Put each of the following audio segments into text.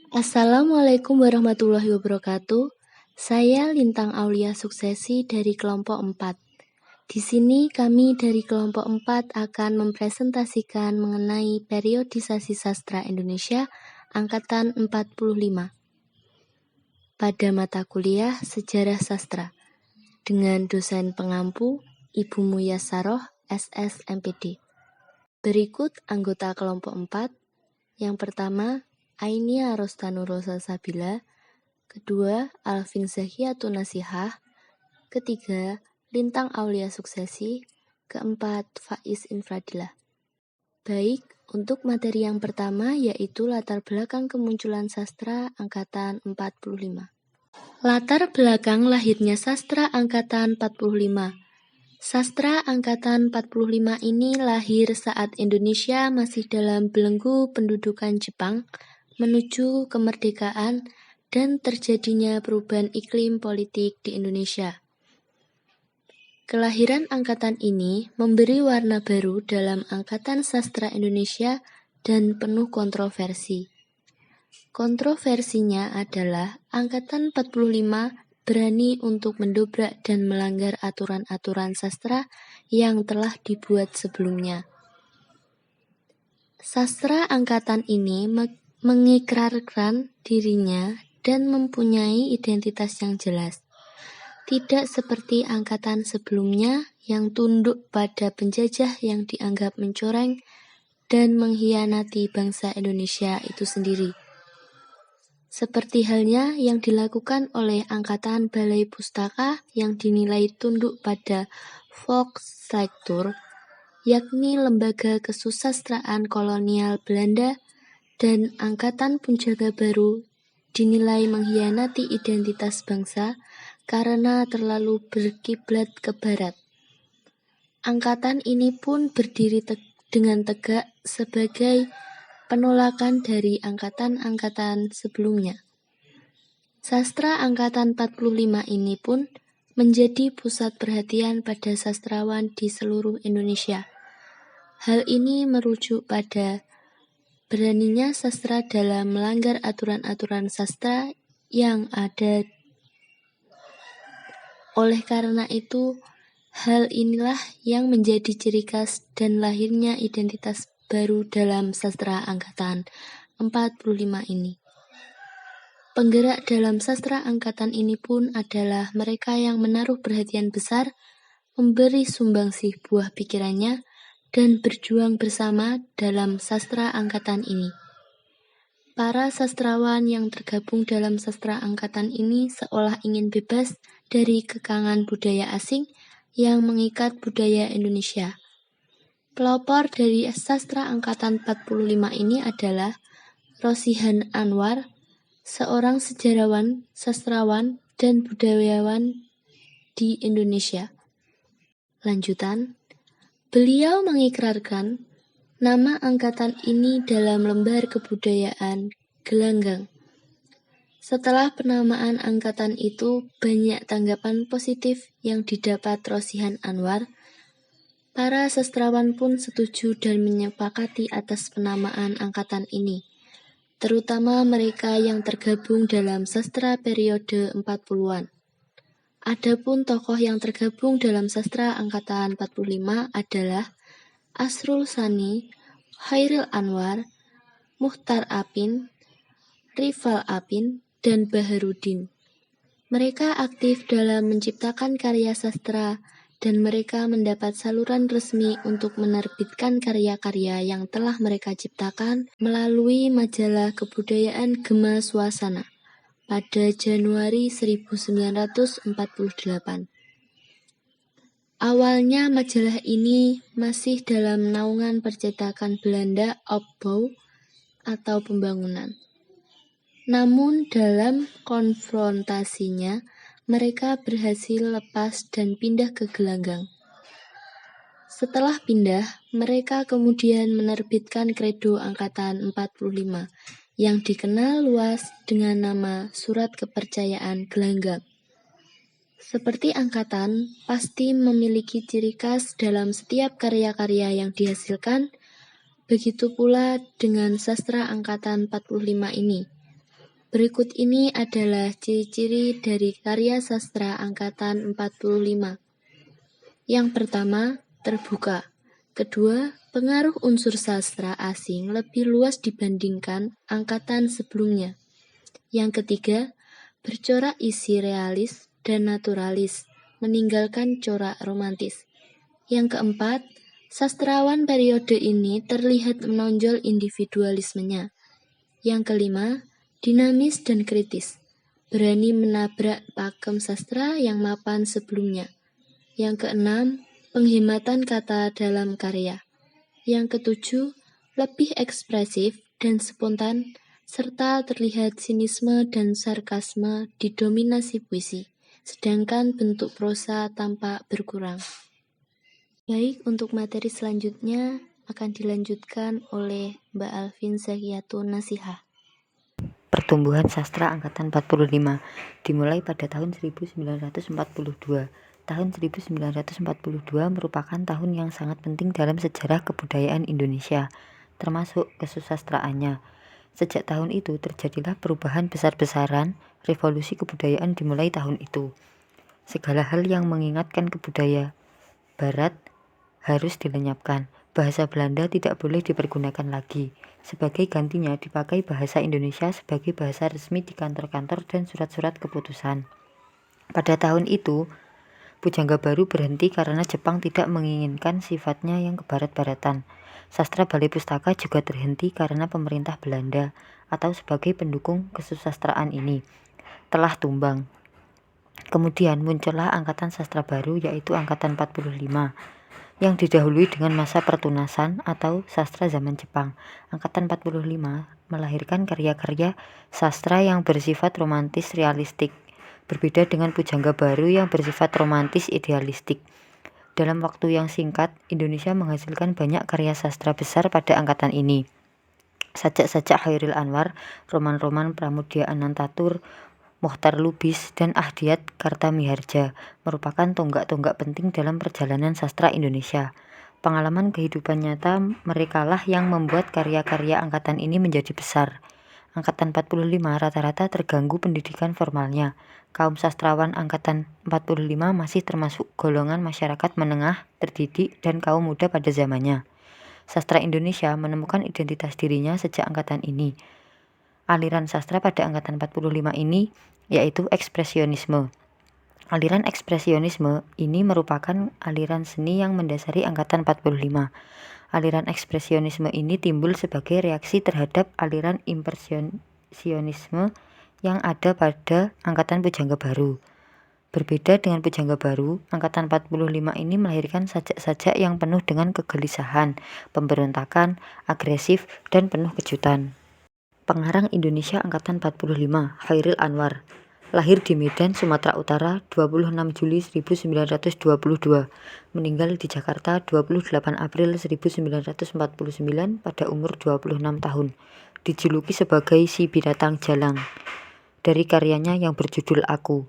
Assalamualaikum warahmatullahi wabarakatuh. Saya Lintang Aulia Suksesi dari kelompok 4. Di sini kami dari kelompok 4 akan mempresentasikan mengenai periodisasi sastra Indonesia angkatan 45 pada mata kuliah Sejarah Sastra dengan dosen pengampu Ibu Muyasaroh SSMPD. Berikut anggota kelompok 4. Yang pertama, Ainia Rostanuro Salsabila. Kedua, Alvin Zahiyatun Nasihah. Ketiga, Lintang Aulia Suksesi. Keempat, Faiz Infradilah. Baik, untuk materi yang pertama yaitu latar belakang kemunculan sastra angkatan 45. Latar belakang lahirnya sastra angkatan 45. Sastra angkatan 45 ini lahir saat Indonesia masih dalam belenggu pendudukan Jepang menuju kemerdekaan dan terjadinya perubahan iklim politik di Indonesia. Kelahiran angkatan ini memberi warna baru dalam angkatan sastra Indonesia dan penuh kontroversi. Kontroversinya adalah angkatan 45 berani untuk mendobrak dan melanggar aturan-aturan sastra yang telah dibuat sebelumnya. Sastra angkatan ini mengikrarkan dirinya dan mempunyai identitas yang jelas. Tidak seperti angkatan sebelumnya yang tunduk pada penjajah yang dianggap mencoreng dan mengkhianati bangsa Indonesia itu sendiri. Seperti halnya yang dilakukan oleh angkatan Balai Pustaka yang dinilai tunduk pada Volkslitteratur, yakni lembaga kesusastraan kolonial Belanda, dan angkatan Punjaga Baru dinilai mengkhianati identitas bangsa karena terlalu berkiblat ke barat. Angkatan ini pun berdiri dengan tegak sebagai penolakan dari angkatan-angkatan sebelumnya. Sastra angkatan 45 ini pun menjadi pusat perhatian pada sastrawan di seluruh Indonesia. Hal ini merujuk pada beraninya sastra dalam melanggar aturan-aturan sastra yang ada. Oleh karena itu, hal inilah yang menjadi ciri khas dan lahirnya identitas baru dalam sastra angkatan 45 ini. Penggerak dalam sastra angkatan ini pun adalah mereka yang menaruh perhatian besar, memberi sumbangsih buah pikirannya, dan berjuang bersama dalam sastra angkatan ini. Para sastrawan yang tergabung dalam sastra angkatan ini seolah ingin bebas dari kekangan budaya asing yang mengikat budaya Indonesia. Pelopor dari sastra angkatan 45 ini adalah Rosihan Anwar, seorang sejarawan, sastrawan, dan budayawan di Indonesia. Lanjutan, beliau mengikrarkan nama angkatan ini dalam lembar kebudayaan Gelanggang. Setelah penamaan angkatan itu, banyak tanggapan positif yang didapat Rosihan Anwar. Para sastrawan pun setuju dan menyepakati atas penamaan angkatan ini, terutama mereka yang tergabung dalam sastra periode 40-an. Adapun tokoh yang tergabung dalam sastra angkatan 45 adalah Asrul Sani, Khairil Anwar, Muchtar Apin, Rifal Apin, dan Baharudin. Mereka aktif dalam menciptakan karya sastra dan mereka mendapat saluran resmi untuk menerbitkan karya-karya yang telah mereka ciptakan melalui majalah kebudayaan Gema Suasana pada Januari 1948. Awalnya majalah ini masih dalam naungan percetakan Belanda Opbouw atau pembangunan. Namun dalam konfrontasinya, mereka berhasil lepas dan pindah ke Gelanggang. Setelah pindah, mereka kemudian menerbitkan Kredo Angkatan 45 yang dikenal luas dengan nama Surat Kepercayaan Gelanggang. Seperti angkatan, pasti memiliki ciri khas dalam setiap karya-karya yang dihasilkan, begitu pula dengan sastra angkatan 45 ini. Berikut ini adalah ciri-ciri dari karya sastra angkatan 45. Yang pertama, terbuka. Kedua, pengaruh unsur sastra asing lebih luas dibandingkan angkatan sebelumnya. Yang ketiga, bercorak isi realis dan naturalis, meninggalkan corak romantis. Yang keempat, sastrawan periode ini terlihat menonjol individualismenya. Yang kelima, dinamis dan kritis, berani menabrak pakem sastra yang mapan sebelumnya. Yang keenam, penghematan kata dalam karya. Yang ketujuh, lebih ekspresif dan spontan, serta terlihat sinisme dan sarkasme didominasi puisi, sedangkan bentuk prosa tampak berkurang. Baik, untuk materi selanjutnya akan dilanjutkan oleh Mbak Alvin Zakiyatun Nasihah. Pertumbuhan sastra angkatan 45 dimulai pada tahun 1942. Tahun 1942 merupakan tahun yang sangat penting dalam sejarah kebudayaan Indonesia, termasuk kesusastraannya. Sejak tahun itu terjadilah perubahan besar-besaran, revolusi kebudayaan dimulai tahun itu. Segala hal yang mengingatkan ke budaya Barat harus dilenyapkan. Bahasa Belanda tidak boleh dipergunakan lagi. Sebagai gantinya dipakai bahasa Indonesia sebagai bahasa resmi di kantor-kantor dan surat-surat keputusan. Pada tahun itu, Pujangga Baru berhenti karena Jepang tidak menginginkan sifatnya yang kebarat-baratan. Sastra Balai Pustaka juga terhenti karena pemerintah Belanda atau sebagai pendukung kesusastraan ini telah tumbang. Kemudian muncullah angkatan sastra baru, yaitu angkatan 45. Yang didahului dengan masa pertunasan atau sastra zaman Jepang. Angkatan 45 melahirkan karya-karya sastra yang bersifat romantis realistik, berbeda dengan Pujangga Baru yang bersifat romantis idealistik. Dalam waktu yang singkat, Indonesia menghasilkan banyak karya sastra besar pada angkatan ini. Sajak-sajak Chairil Anwar, roman-roman Pramudia Anantatur, Mochtar Lubis, dan Ahdiat Kartamiharja merupakan tonggak-tonggak penting dalam perjalanan sastra Indonesia. Pengalaman kehidupan nyata merekalah yang membuat karya-karya angkatan ini menjadi besar. Angkatan 45 rata-rata terganggu pendidikan formalnya. Kaum sastrawan angkatan 45 masih termasuk golongan masyarakat menengah, terdidik, dan kaum muda pada zamannya. Sastra Indonesia menemukan identitas dirinya sejak angkatan ini. Aliran sastra pada angkatan 45 ini yaitu ekspresionisme. Aliran ekspresionisme ini merupakan aliran seni yang mendasari angkatan 45. Aliran ekspresionisme ini timbul sebagai reaksi terhadap aliran impresionisme yang ada pada angkatan Pujangga Baru. Berbeda dengan Pujangga Baru, angkatan 45 ini melahirkan sajak-sajak yang penuh dengan kegelisahan, pemberontakan, agresif, dan penuh kejutan. Pengarang Indonesia angkatan 45, Chairil Anwar, lahir di Medan, Sumatera Utara 26 Juli 1922, meninggal di Jakarta 28 April 1949 pada umur 26 tahun, dijuluki sebagai si binatang jalang. Dari karyanya yang berjudul Aku.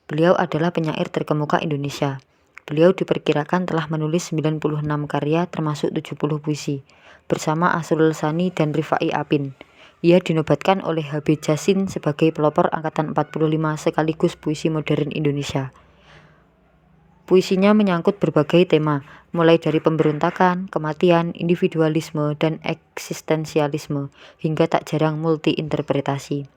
Beliau adalah penyair terkemuka Indonesia. Beliau diperkirakan telah menulis 96 karya termasuk 70 puisi, bersama Asrul Sani dan Rifai Apin. Ia dinobatkan oleh H.B. Jasin sebagai pelopor angkatan 45 sekaligus puisi modern Indonesia. Puisinya menyangkut berbagai tema, mulai dari pemberontakan, kematian, individualisme, dan eksistensialisme, hingga tak jarang multi-interpretasi.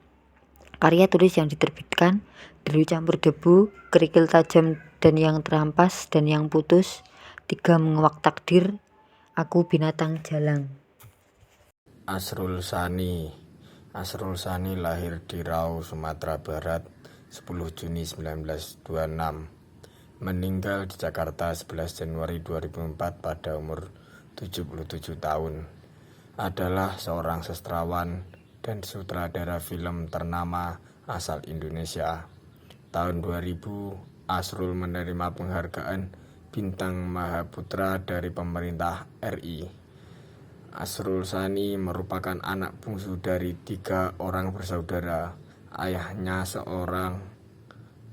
Karya tulis yang diterbitkan, Deru Campur Debu, Kerikil Tajam dan Yang Terampas dan Yang Putus, Tiga Menguak Takdir, Aku Binatang Jalang. Asrul Sani lahir di Riau, Sumatera Barat 10 Juni 1926. Meninggal di Jakarta 11 Januari 2004 pada umur 77 tahun. Adalah seorang sastrawan dan sutradara film ternama asal Indonesia. Tahun 2000, Asrul menerima penghargaan Bintang Mahaputra dari pemerintah RI. Asrul Sani merupakan anak bungsu dari 3 orang bersaudara. Ayahnya seorang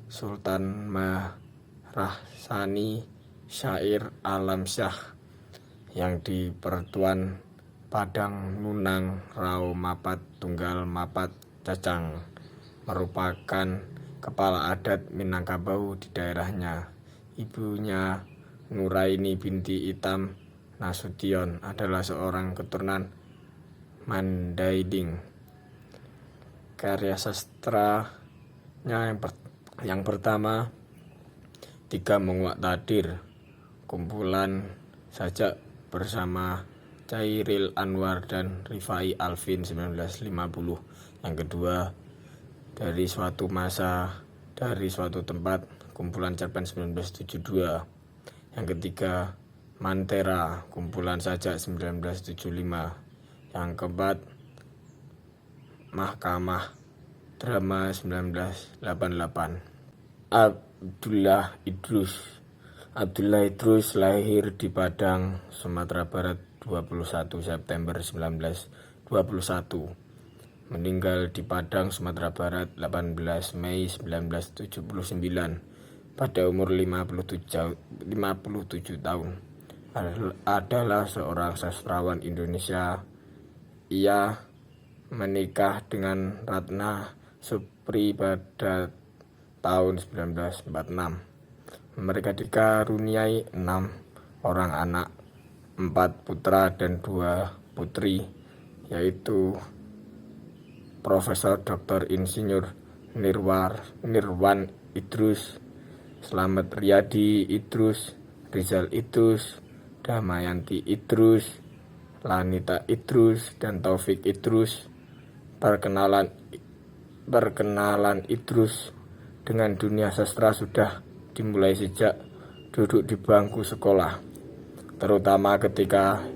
Sultan Mahrah Sani, syair Alamsyah yang di Pertuan Padang Nunang Rau Mapat Tunggal Mapat Cacang merupakan kepala adat Minangkabau di daerahnya. Ibunya Nuraini binti Itam Nasution adalah seorang keturunan Mandailing. Karya sastranya yang pertama, Tiga Menguak Tadir, kumpulan sajak bersama Chairil Anwar dan Rifai Alvin 1950. Yang kedua, Dari Suatu Masa, Dari Suatu Tempat, kumpulan cerpen 1972. Yang ketiga, Mantera, kumpulan sajak 1975. Yang keempat, Mahkamah Drama 1988. Abdullah Idrus lahir di Padang, Sumatera Barat 21 September 1921. Meninggal di Padang, Sumatera Barat 18 Mei 1979 pada umur 57 tahun. Adalah seorang sastrawan Indonesia. Ia menikah dengan Ratna Supri pada tahun 1946. Mereka dikaruniai 6 orang anak, 4 putra dan 2 putri, yaitu Profesor Dr. Insinyur Nirwan Idrus, Slamet Riyadi Idrus, Rizal Idrus, Damayanti Idrus, Lanita Idrus, dan Taufik Idrus. Perkenalan Idrus dengan dunia sastra sudah dimulai sejak duduk di bangku sekolah. Terutama ketika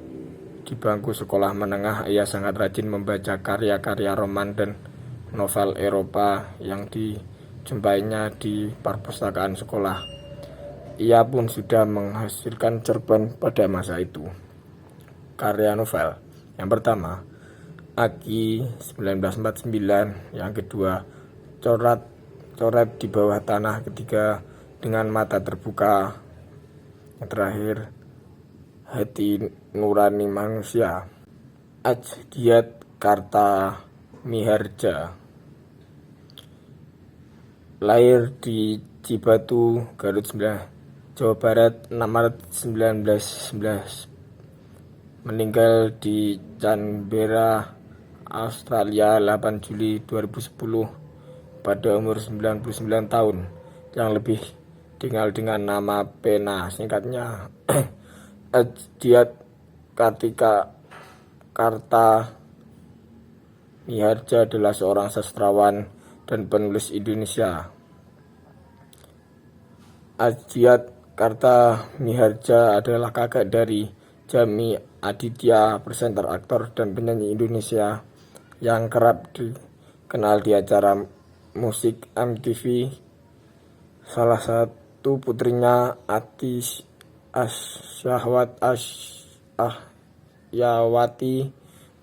di bangku sekolah menengah, ia sangat rajin membaca karya-karya roman dan novel Eropa yang dijumpainya di perpustakaan sekolah. Ia pun sudah menghasilkan cerpen pada masa itu. Karya novel yang pertama, Aki 1949, yang kedua, Coret di Bawah Tanah, ketiga, Dengan Mata Terbuka, yang terakhir, Hati Nurani Manusia. Ajdiat Karta Miharja lahir di Cibatu, Garut, Jawa Barat 6 Maret 1911. Meninggal di Canberra, Australia 8 Juli 2010 pada umur 99 tahun, yang lebih dikenal dengan nama pena singkatnya Ajdiat Karta Miharja adalah seorang sastrawan dan penulis Indonesia. Ajdiat Karta Miharja adalah kakak dari Jami Aditya, presenter, aktor, dan penyanyi Indonesia yang kerap dikenal di acara musik MTV. Salah satu putrinya, Atis Asyawati,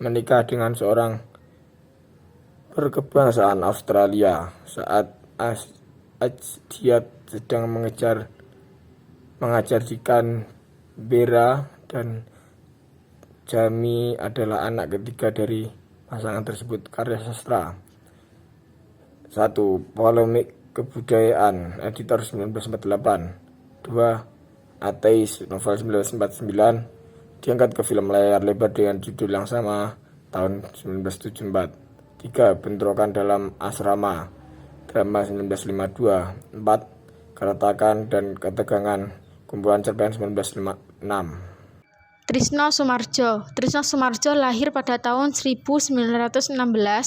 menikah dengan seorang berkebangsaan Australia saat Ajdiat sedang mengajar di Canberra, dan Jami adalah anak ketiga dari pasangan tersebut. Karya sastra: 1. Polemik Kebudayaan, editor 1948. 2. Ateis, novel 1949, diangkat ke film layar lebar dengan judul yang sama tahun 1974. 3. Bentrokan dalam Asrama, drama 1952. 4. Keretakan dan Ketegangan, kumpulan cerpen 1956. Trisno Soemardjo lahir pada tahun 1916,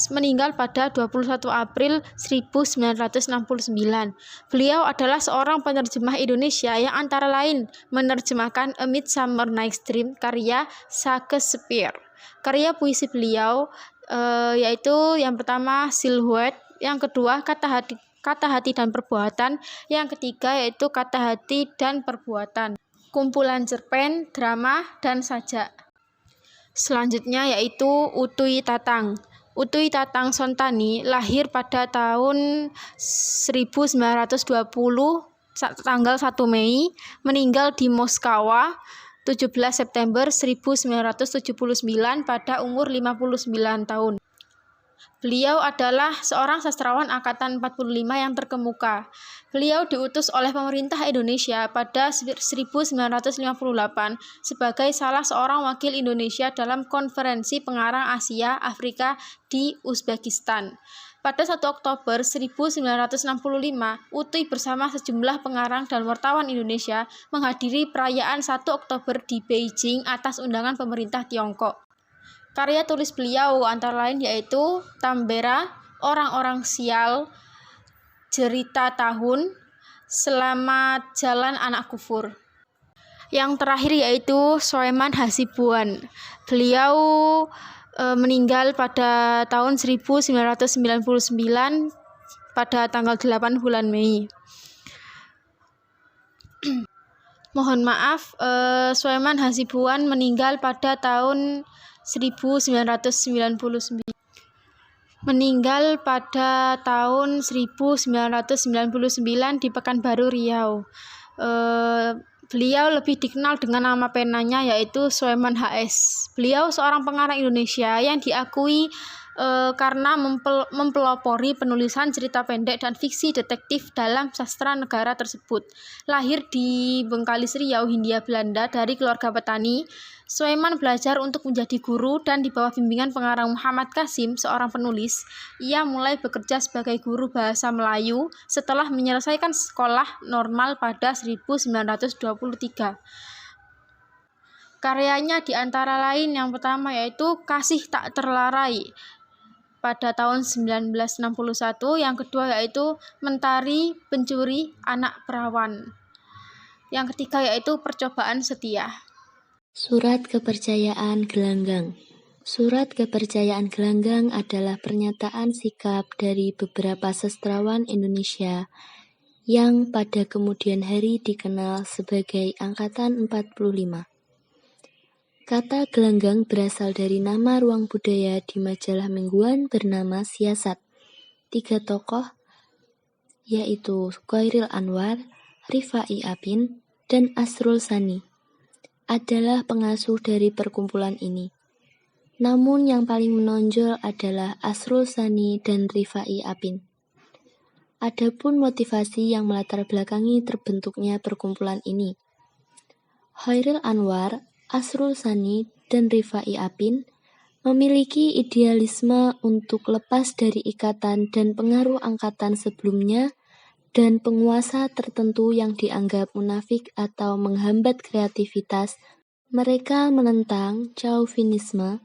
meninggal pada 21 April 1969. Beliau adalah seorang penerjemah Indonesia yang antara lain menerjemahkan A Midsummer Night's Dream karya Shakespeare. Karya puisi beliau yaitu yang pertama Silhouette, yang kedua Kata Hati dan Perbuatan, yang ketiga yaitu Kata Hati dan Perbuatan. Kumpulan cerpen, drama, dan sajak. Selanjutnya yaitu Utui Tatang. Utui Tatang Sontani lahir pada tahun 1920 tanggal 1 Mei, meninggal di Moskawa 17 September 1979 pada umur 59 tahun. Beliau adalah seorang sastrawan angkatan 45 yang terkemuka. Beliau diutus oleh pemerintah Indonesia pada 1958 sebagai salah seorang wakil Indonesia dalam konferensi pengarang Asia Afrika di Uzbekistan. Pada 1 Oktober 1965, Utuy bersama sejumlah pengarang dan wartawan Indonesia menghadiri perayaan 1 Oktober di Beijing atas undangan pemerintah Tiongkok. Karya tulis beliau antara lain yaitu Tambera, Orang-orang Sial, Jerita Tahun, Selamat Jalan Anak Kufur. Yang terakhir yaitu Soeman Hasibuan. Beliau meninggal pada tahun 1999 pada tanggal 8 bulan Mei. Mohon maaf, Soeman Hasibuan meninggal pada tahun 1999. Meninggal pada tahun 1999 di Pekanbaru Riau. Beliau lebih dikenal dengan nama penanya yaitu Soeman HS. Beliau seorang pengarang Indonesia yang diakui karena mempelopori penulisan cerita pendek dan fiksi detektif dalam sastra negara tersebut. Lahir di Bengkalis Riau, Hindia Belanda dari keluarga petani, Soeman belajar untuk menjadi guru dan di bawah bimbingan pengarang Muhammad Kasim, seorang penulis, ia mulai bekerja sebagai guru bahasa Melayu setelah menyelesaikan sekolah normal pada 1923. Karyanya di antara lain yang pertama yaitu Kasih Tak Terlarai pada tahun 1961, yang kedua yaitu Mentari Pencuri Anak Perawan, yang ketiga yaitu Percobaan Setia. Surat Kepercayaan Gelanggang. Surat Kepercayaan Gelanggang adalah pernyataan sikap dari beberapa sastrawan Indonesia yang pada kemudian hari dikenal sebagai Angkatan 45. Kata gelanggang berasal dari nama ruang budaya di majalah mingguan bernama Siasat. 3 tokoh, yaitu Khairil Anwar, Rifai Apin, dan Asrul Sani, adalah pengasuh dari perkumpulan ini. Namun yang paling menonjol adalah Asrul Sani dan Rifai Apin. Adapun motivasi yang melatar belakangi terbentuknya perkumpulan ini. Khairil Anwar, Asrul Sani, dan Rifai Apin memiliki idealisme untuk lepas dari ikatan dan pengaruh angkatan sebelumnya dan penguasa tertentu yang dianggap munafik atau menghambat kreativitas. Mereka menentang chauvinisme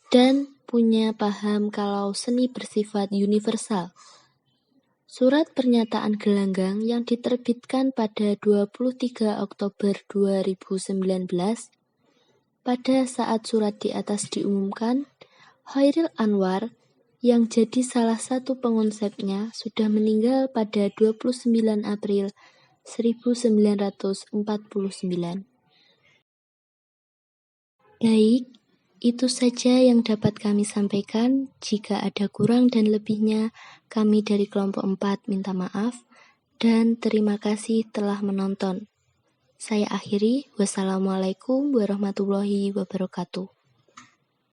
dan punya paham kalau seni bersifat universal. Surat pernyataan gelanggang yang diterbitkan pada 23 Oktober 2019. Pada saat surat di atas diumumkan, Khairil Anwar, yang jadi salah satu pengonsepnya, sudah meninggal pada 29 April 1949. Baik, itu saja yang dapat kami sampaikan. Jika ada kurang dan lebihnya, kami dari kelompok 4 minta maaf, dan terima kasih telah menonton. Saya akhiri, wassalamualaikum warahmatullahi wabarakatuh.